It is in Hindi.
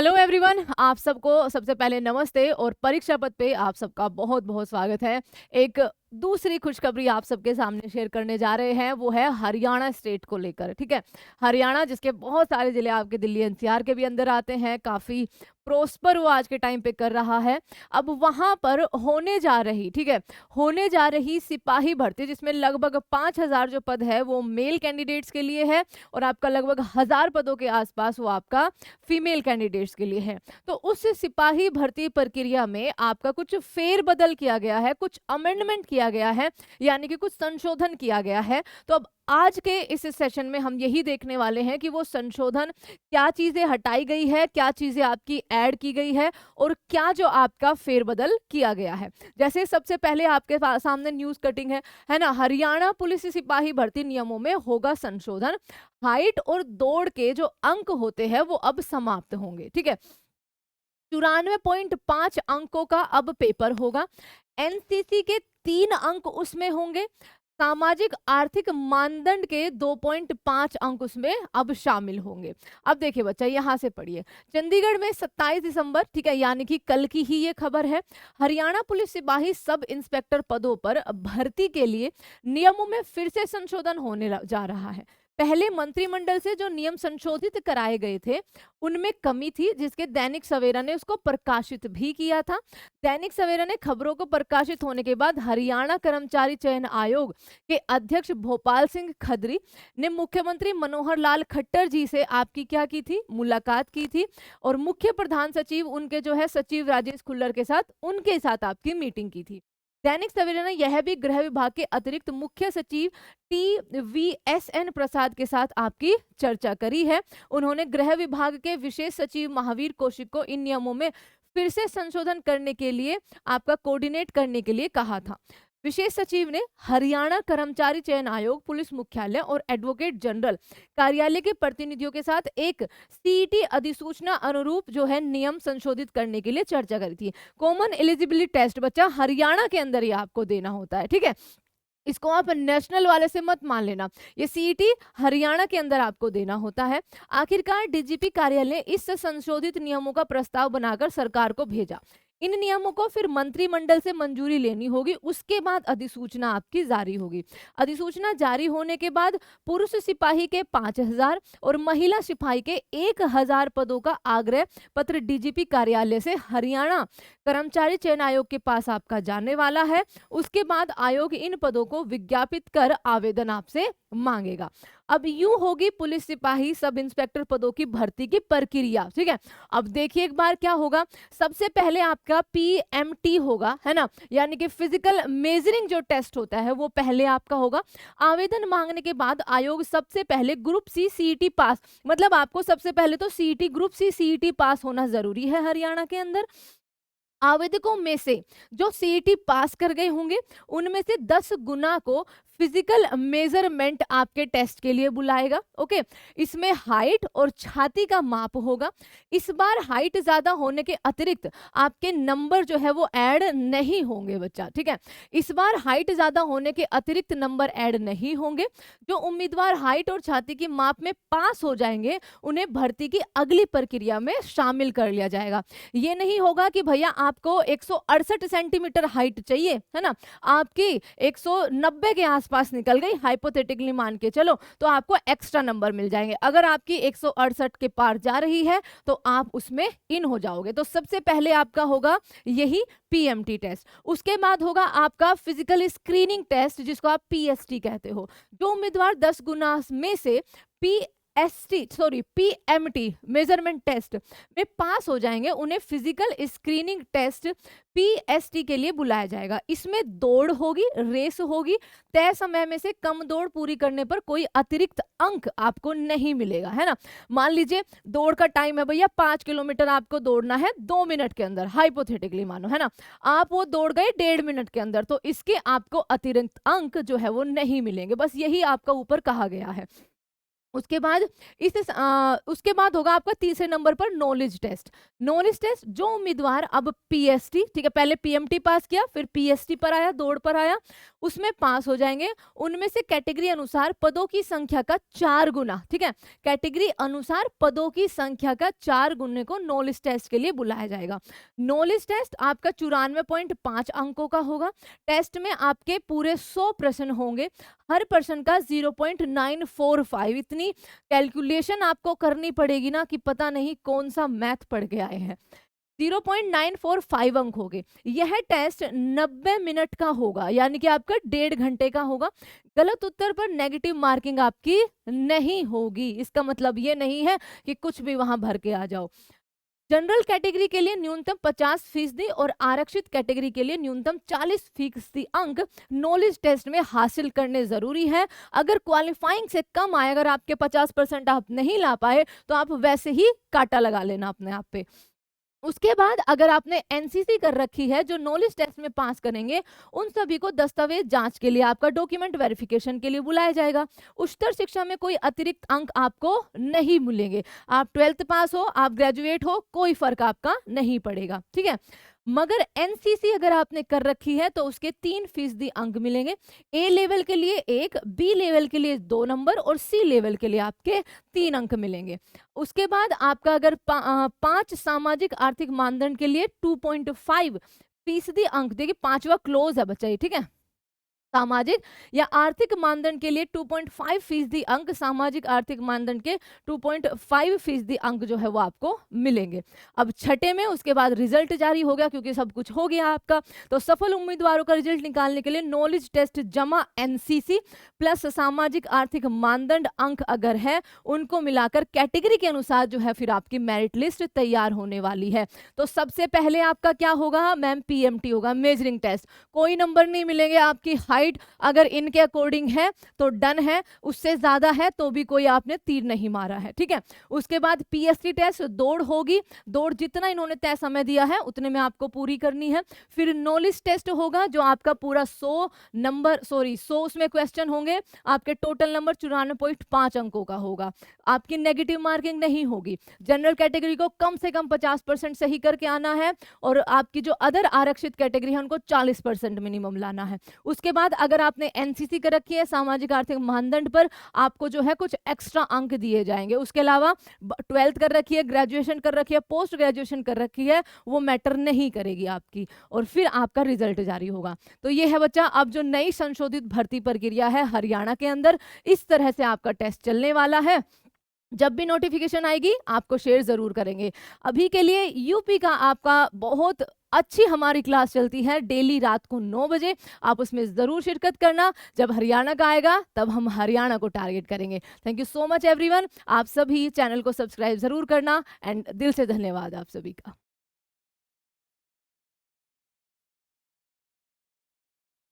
हेलो एवरीवन, आप सबको सबसे पहले नमस्ते और परीक्षा पथ पे आप सबका बहुत बहुत स्वागत है। एक दूसरी खुशखबरी आप सबके सामने शेयर करने जा रहे हैं, वो है हरियाणा स्टेट को लेकर। ठीक है, हरियाणा जिसके बहुत सारे जिले आपके दिल्ली एनसीआर के भी अंदर आते हैं, काफी प्रोस्पर वो आज के टाइम पे कर रहा है। अब वहां पर होने जा रही, ठीक है, होने जा रही सिपाही भर्ती, जिसमें लगभग 5,000 जो पद है वो मेल कैंडिडेट्स के लिए है और आपका लगभग 1,000 पदों के आसपास वो आपका फीमेल कैंडिडेट्स के लिए है। तो उस सिपाही भर्ती प्रक्रिया में आपका कुछ फेरबदल किया गया है, कुछ अमेंडमेंट किया गया है, यानी कि कुछ संशोधन किया गया है। तो अब आज के इस सेशन में हम यही देखने वाले हैं कि वो संशोधन, क्या चीजें हटाई गई है, क्या चीजें आपकी ऐड की गई है और क्या जो आपका फेरबदल किया गया है। जैसे सबसे पहले आपके सामने न्यूज कटिंग है ना। हरियाणा पुलिस सिपाही भर्ती नियमों में होगा संशोधन। हाइट और दौड़ के जो अंक होते हैं वो अब समाप्त होंगे। ठीक है, 94.5 अंकों का अब पेपर होगा। एनसीसी के 3 अंक उसमें होंगे। सामाजिक आर्थिक मानदंड के 2.5 अंक उसमें अब शामिल होंगे। अब देखिए बच्चा, यहां से पढ़िए। चंडीगढ़ में 27 दिसंबर, ठीक है, यानी कि कल की ही ये खबर है, हरियाणा पुलिस सिपाही सब इंस्पेक्टर पदों पर भर्ती के लिए नियमों में फिर से संशोधन होने जा रहा है। पहले मंत्रिमंडल से जो नियम संशोधित कराए गए थे उनमें कमी थी, जिसके दैनिक सवेरा ने उसको प्रकाशित भी किया था। दैनिक सवेरा ने खबरों को प्रकाशित होने के बाद हरियाणा कर्मचारी चयन आयोग के अध्यक्ष भोपाल सिंह खत्री ने मुख्यमंत्री मनोहर लाल खट्टर जी से आपकी क्या की थी, मुलाकात की थी और मुख्य प्रधान सचिव उनके जो है सचिव राजेश खुल्लर के साथ, उनके साथ आपकी मीटिंग की थी। दैनिक सवेरा ने यह भी गृह विभाग के अतिरिक्त मुख्य सचिव TVSN प्रसाद के साथ आपकी चर्चा करी है। उन्होंने गृह विभाग के विशेष सचिव महावीर कौशिक को इन नियमों में फिर से संशोधन करने के लिए, आपका कोऑर्डिनेट करने के लिए कहा था। विशेष सचिव ने हरियाणा कर्मचारी चयन आयोग, पुलिस मुख्यालय और एडवोकेट जनरल कार्यालय के प्रतिनिधियों के साथ एक सीईटी अधिसूचना अनुरूप जो है नियम संशोधित करने के लिए चर्चा करी थी। कॉमन एलिजिबिलिटी टेस्ट बच्चा हरियाणा के अंदर ही आपको देना होता है। ठीक है, इसको आप नेशनल वाले से मत मान लेना, ये सीईटी हरियाणा के अंदर आपको देना होता है। आखिरकार डीजीपी कार्यालय ने इस संशोधित नियमों का प्रस्ताव बनाकर सरकार को भेजा। इन नियमों को फिर मंत्रिमंडल से मंजूरी लेनी होगी, उसके बाद अधिसूचना आपकी जारी होगी। अधिसूचना जारी होने के बाद पुरुष सिपाही के 5,000 और महिला सिपाही के 1,000 पदों का आग्रह पत्र डीजीपी कार्यालय से हरियाणा कर्मचारी चयन आयोग के पास आपका जाने वाला है। उसके बाद आयोग इन पदों को विज्ञापित कर आवेदन आपसे मांगेगा। अब यूं होगी पुलिस सिपाही सब इंस्पेक्टर पदों की भर्ती की प्रक्रिया। ठीक है, अब देखिए एक बार क्या होगा। सबसे पहले आपका PMT होगा, है ना, यानी कि फिजिकल मेजरिंग जो टेस्ट होता है वो पहले आपका होगा। आवेदन मांगने के बाद आयोग सबसे पहले ग्रुप C CET पास, मतलब आपको सबसे पहले तो CET ग्रुप C CET पास होना जरूरी है हरियाणा के अंदर। आवेदकों में से जो सीईटी पास कर गए होंगे उनमें से 10 गुना को फिजिकल मेजरमेंट आपके टेस्ट के लिए बुलाएगा। ओके, इसमें हाइट और छाती का माप होगा। इस बार हाइट ज्यादा होने के अतिरिक्त आपके नंबर जो है वो ऐड नहीं होंगे बच्चा। ठीक है, इस बार हाइट ज्यादा होने के अतिरिक्त नंबर ऐड नहीं होंगे। जो उम्मीदवार हाइट और छाती की माप में पास हो जाएंगे उन्हें भर्ती की अगली प्रक्रिया में शामिल कर लिया जाएगा। ये नहीं होगा कि भैया आपको 168 सेंटीमीटर हाइट चाहिए, है ना, आपकी 190 के आसपास निकल गई, हाइपोथेटिकली मान के चलो, तो आपको एक्स्ट्रा नंबर मिल जाएंगे। अगर आपकी 168 के पार जा रही है तो आप उसमें इन हो जाओगे। तो सबसे पहले आपका होगा यही PMT टेस्ट। उसके बाद होगा आपका फिजिकल स्क्रीनिंग टेस्ट, जिसको आप PST कहते हो। जो उम्मीदवार 10 गुना में से PMT मेजरमेंट टेस्ट में पास हो जाएंगे उन्हें फिजिकल स्क्रीनिंग टेस्ट PST के लिए बुलाया जाएगा। इसमें दौड़ होगी, रेस होगी। तय समय में से कम दौड़ पूरी करने पर कोई अतिरिक्त अंक आपको नहीं मिलेगा, है ना। मान लीजिए दौड़ का टाइम है भैया 5 किलोमीटर आपको दौड़ना है 2 मिनट के अंदर, हाइपोथेटिकली मानो, है ना, आप वो दौड़ गए 1.5 मिनट के अंदर, तो इसके आपको अतिरिक्त अंक जो है वो नहीं मिलेंगे। बस यही आपका ऊपर कहा गया है। उसके बाद होगा आपका तीसरे नंबर पर नॉलेज टेस्ट। नॉलेज टेस्ट जो उम्मीदवार अब पीएसटी, ठीक है, पहले पीएमटी पास किया फिर पीएसटी पर आया, दौड़ पर आया, उसमें पास हो जाएंगे, उनमें से कैटेगरी अनुसार पदों की संख्या का 4 गुना, ठीक है, कैटेगरी अनुसार पदों की संख्या का 4 गुने को नॉलेज टेस्ट के लिए बुलाया जाएगा। नॉलेज टेस्ट आपका 94.5 अंकों का होगा। टेस्ट में आपके पूरे 100 प्रश्न होंगे, हर प्रश्न का 0.945, इतनी कैलकुलेशन आपको करनी पड़ेगी ना कि पता नहीं कौन सा मैथ पढ़ के आए हैं। 0.945 अंक हो गए। यह टेस्ट 90 मिनट का होगा, यानी कि आपका 1.5 घंटे का होगा। गलत उत्तर पर नेगेटिव मार्किंग आपकी नहीं होगी। इसका मतलब ये नहीं है कि कुछ भी वहां भर के आ जाओ। जनरल कैटेगरी के लिए न्यूनतम 50% और आरक्षित कैटेगरी के लिए न्यूनतम 40% अंक नॉलेज टेस्ट में हासिल करने जरूरी है। अगर क्वालिफाइंग से कम आए, अगर आपके 50% आप नहीं ला पाए तो आप वैसे ही काटा लगा लेना अपने आप पे। उसके बाद अगर आपने एनसीसी कर रखी है, जो नॉलेज टेस्ट में पास करेंगे उन सभी को दस्तावेज जांच के लिए, आपका डॉक्यूमेंट वेरिफिकेशन के लिए बुलाया जाएगा। उच्चतर शिक्षा में कोई अतिरिक्त अंक आपको नहीं मिलेंगे। आप 12th पास हो, आप ग्रेजुएट हो, कोई फर्क आपका नहीं पड़ेगा, ठीक है। मगर एनसीसी अगर आपने कर रखी है तो उसके 3% अंक मिलेंगे। ए लेवल के लिए 1, बी लेवल के लिए 2 नंबर और सी लेवल के लिए आपके 3 अंक मिलेंगे। उसके बाद आपका अगर 5 सामाजिक आर्थिक मानदंड के लिए 2.5% अंक, देखिए 5वां क्लोज है बच्चा ये, ठीक है। सामाजिक या आर्थिक मानदंड के लिए 2.5% अंक, सामाजिक आर्थिक मानदंड के 2.5% अंक जो है वो आपको मिलेंगे। अब छठे में उसके बाद रिजल्ट जारी हो गया, क्योंकि सब कुछ हो गया आपका। तो सफल उम्मीदवारों का रिजल्ट निकालने के लिए नॉलेज टेस्ट जमा एनसीसी प्लस सामाजिक आर्थिक मानदंड अंक अगर है, उनको मिलाकर कैटेगरी के अनुसार जो है फिर आपकी मेरिट लिस्ट तैयार होने वाली है। तो सबसे पहले आपका क्या होगा मैम, पीएमटी होगा, मेजरिंग टेस्ट। कोई नंबर नहीं मिलेंगे, आपकी हाइट अगर इनके अकॉर्डिंग है तो डन है, उससे ज्यादा है तो भी कोई आपने तीर नहीं मारा है, ठीक है। उसके बाद पीएसटी टेस्ट, दौड़ होगी, दौड़ जितना इन्होंने तय समय दिया है उतने में आपको पूरी करनी है। फिर नॉलेज टेस्ट होगा जो आपका पूरा 100 उसमें क्वेश्चन होंगे, आपके टोटल नंबर 94.5 अंकों का होगा, आपकी नेगेटिव मार्किंग नहीं होगी। जनरल कैटेगरी को कम से कम 50% सही करके आना है और आपकी जो अदर आरक्षित कैटेगरी है उनको 40% मिनिमम लाना है। उसके बाद अगर आपने एनसीसी कर रखी है, सामाजिक आर्थिक मानदंड पर, आपको जो है कुछ एक्स्ट्रा अंक दिए जाएंगे। उसके अलावा 12th कर रखी है, ग्रेजुएशन कर रखी है, पोस्ट ग्रेजुएशन कर रखी है, वो मैटर नहीं करेगी आपकी, और फिर आपका रिजल्ट जारी होगा। तो ये है बच्चा अब जो नई संशोधित भर्ती प्रक्रिया है हरियाणा के अंदर, इस तरह से आपका टेस्ट चलने वाला है। जब भी नोटिफिकेशन आएगी आपको शेयर जरूर करेंगे। अभी के लिए यूपी का आपका बहुत अच्छी हमारी क्लास चलती है डेली रात को 9 बजे, आप उसमें जरूर शिरकत करना। जब हरियाणा का आएगा तब हम हरियाणा को टारगेट करेंगे। Thank you so much everyone, आप सभी चैनल को सब्सक्राइब जरूर करना एंड दिल से धन्यवाद आप सभी का।